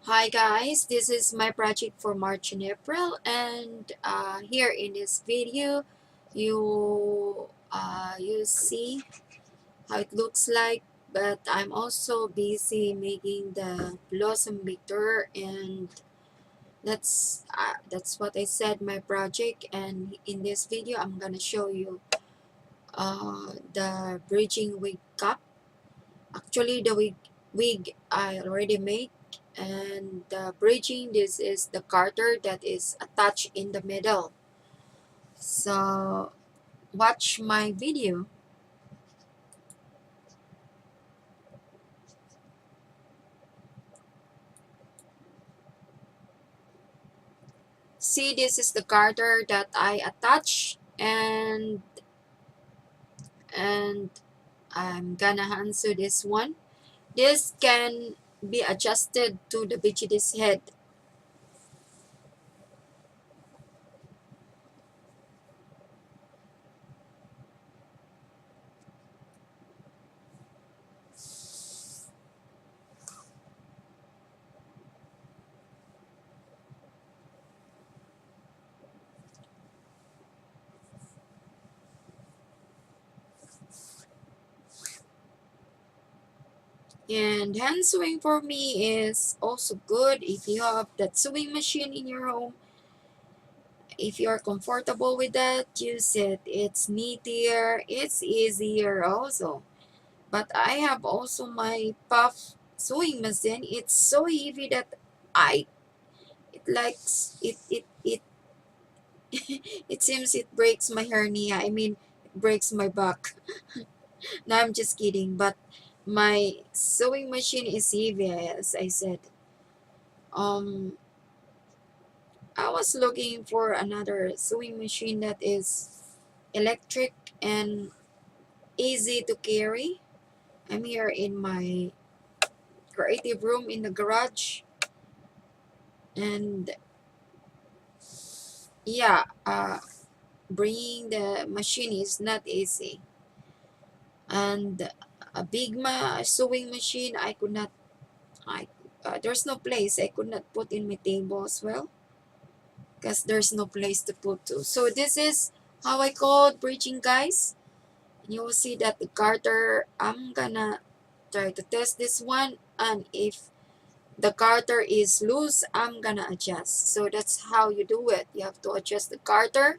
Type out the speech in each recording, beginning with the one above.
Hi guys, this is my project for March and April, and here in this video you see how it looks like, but I'm also busy making the blossom victor, and that's what I said my project. And in this video I'm gonna show you the bridging wig cup. Actually, the wig I already made, and the bridging, this is the garter that is attached in the middle. So watch my video. See, this is the garter that I attach, and I'm gonna answer this one. This can be adjusted to the BGD's head. And hand sewing for me is also good if you have that sewing machine in your home. If you're comfortable with that, use it. It's neater, it's easier also. But I have also my puff sewing machine. It's so heavy that I it likes it it seems it breaks my hernia. I mean, it breaks my back. No, I'm just kidding. But my sewing machine is heavy, as I said. Um, I was looking for another sewing machine that is electric and easy to carry. I'm here in my creative room in the garage, and yeah, bringing the machine is not easy. And a big sewing machine, I could not. I There's no place I could not put in my table as well, because there's no place to put to. So this is how I code bridging, guys. You will see that the garter, I'm gonna try to test this one, and if the garter is loose, I'm gonna adjust. So that's how you do it. You have to adjust the garter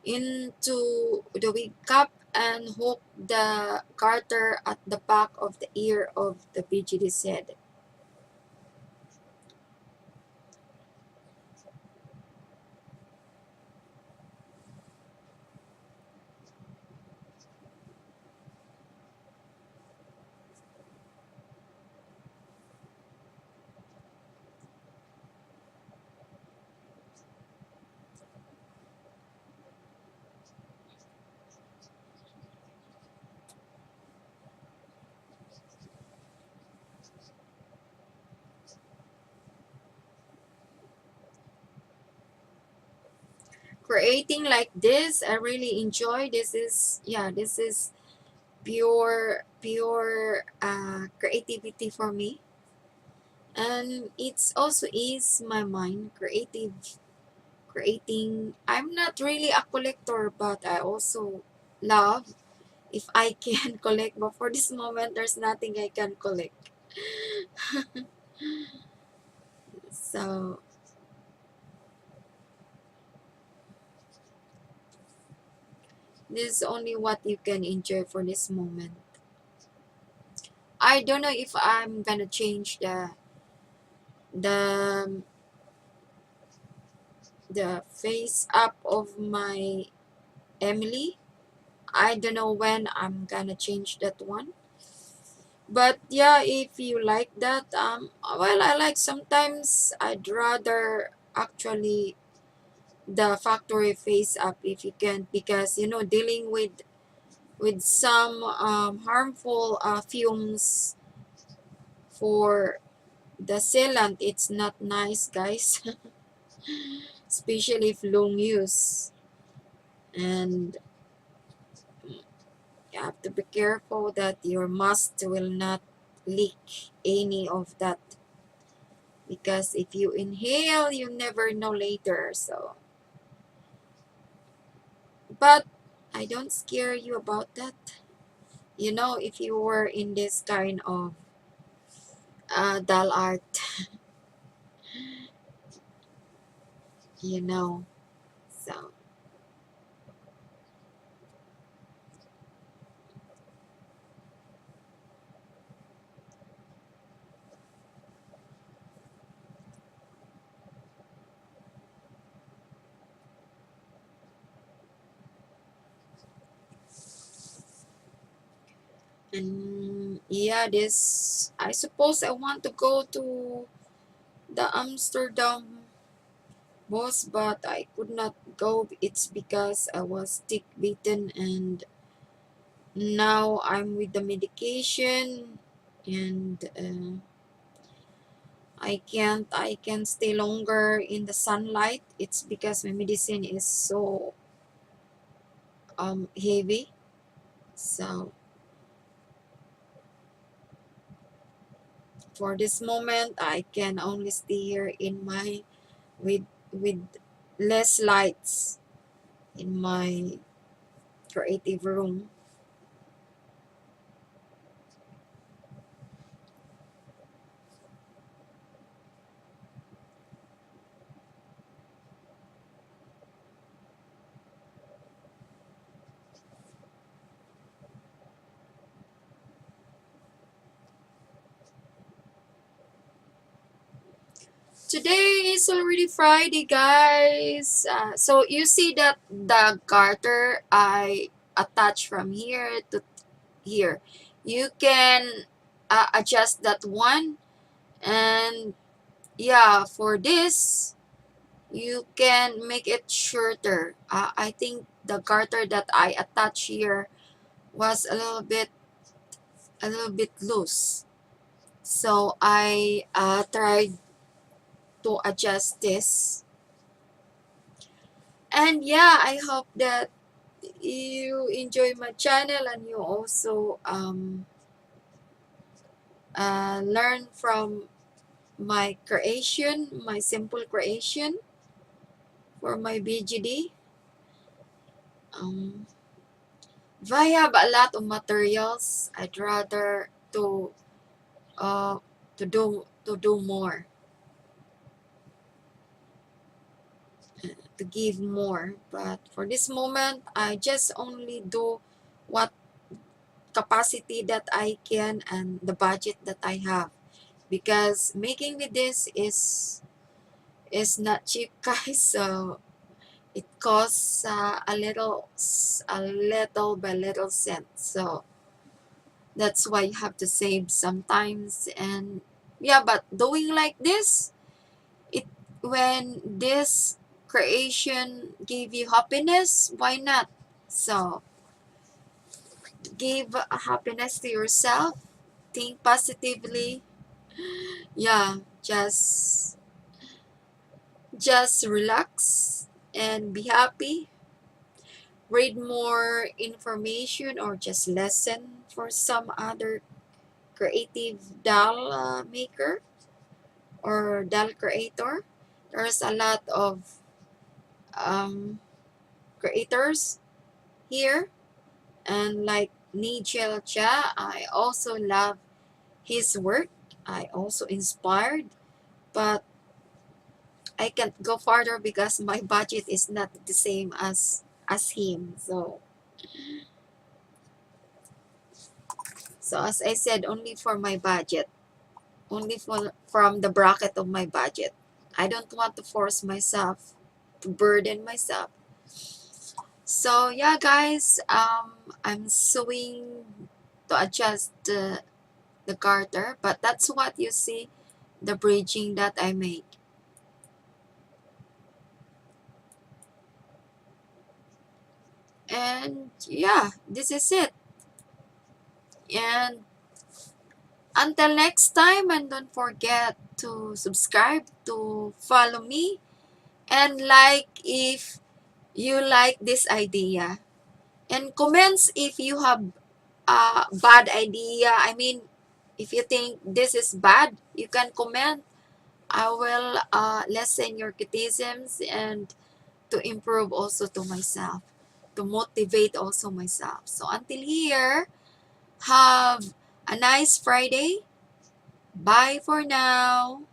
into the wig cap and hook the garter at the back of the ear of the BGD's head. Creating like this, I really enjoy. This is, yeah, this is pure creativity for me, and it's also ease my mind creating. I'm not really a collector, but I also love if I can collect, but for this moment there's nothing I can collect. So this is only what you can enjoy for this moment. I don't know if I'm gonna change the the face up of my Emily. I don't know when I'm gonna change that one. But yeah, if you like that, well, I like, sometimes I'd rather actually the factory face up if you can, because dealing with some harmful fumes for the sealant, it's not nice, guys. Especially if long use, and you have to be careful that your mask will not leak any of that because if you inhale, you never know later. So, but I don't scare you about that. You know, if you were in this kind of dull art, you know. So, and yeah, this, I suppose I want to go to the Amsterdam was, but I could not go. It's because I was tick bitten, and now I'm with the medication, and I can't stay longer in the sunlight. It's because my medicine is so heavy. So for this moment, I can only stay here in my with less lights in my creative room. Today is already Friday, guys. So you see that the garter I attach from here to here. You can adjust that one, and yeah, for this you can make it shorter. I think the garter that I attach here was a little bit loose. So I tried to adjust this. And yeah, I hope that you enjoy my channel, and you also learn from my creation, my simple creation for my BGD. Um, if I have a lot of materials, I'd rather uh to do more, to give more. But for this moment, I just only do what capacity that I can and the budget that I have, because making with this is not cheap, guys. So it costs a little by little cent. So that's why you have to save sometimes. And yeah, but doing like this, it when this creation give you happiness, why not? So give a happiness to yourself, think positively. Yeah, just relax and be happy. Read more information or just lesson for some other creative doll maker or doll creator. There's a lot of um, creators here, and like Nigel Cha, I also love his work. I also inspired, but I can't go farther because my budget is not the same as him. So as I said, only for my budget, only from the bracket of my budget. I don't want to force myself, to burden myself. So yeah, guys, I'm sewing to adjust the garter, but that's what you see, the bridging that I make. And yeah, this is it. And until next time, and don't forget to subscribe, to follow me, and like if you like this idea. And comments if you have a bad idea. I mean, if you think this is bad, you can comment. I will lessen your criticisms and to improve also to myself, to motivate also myself. So until here, have a nice Friday. Bye for now.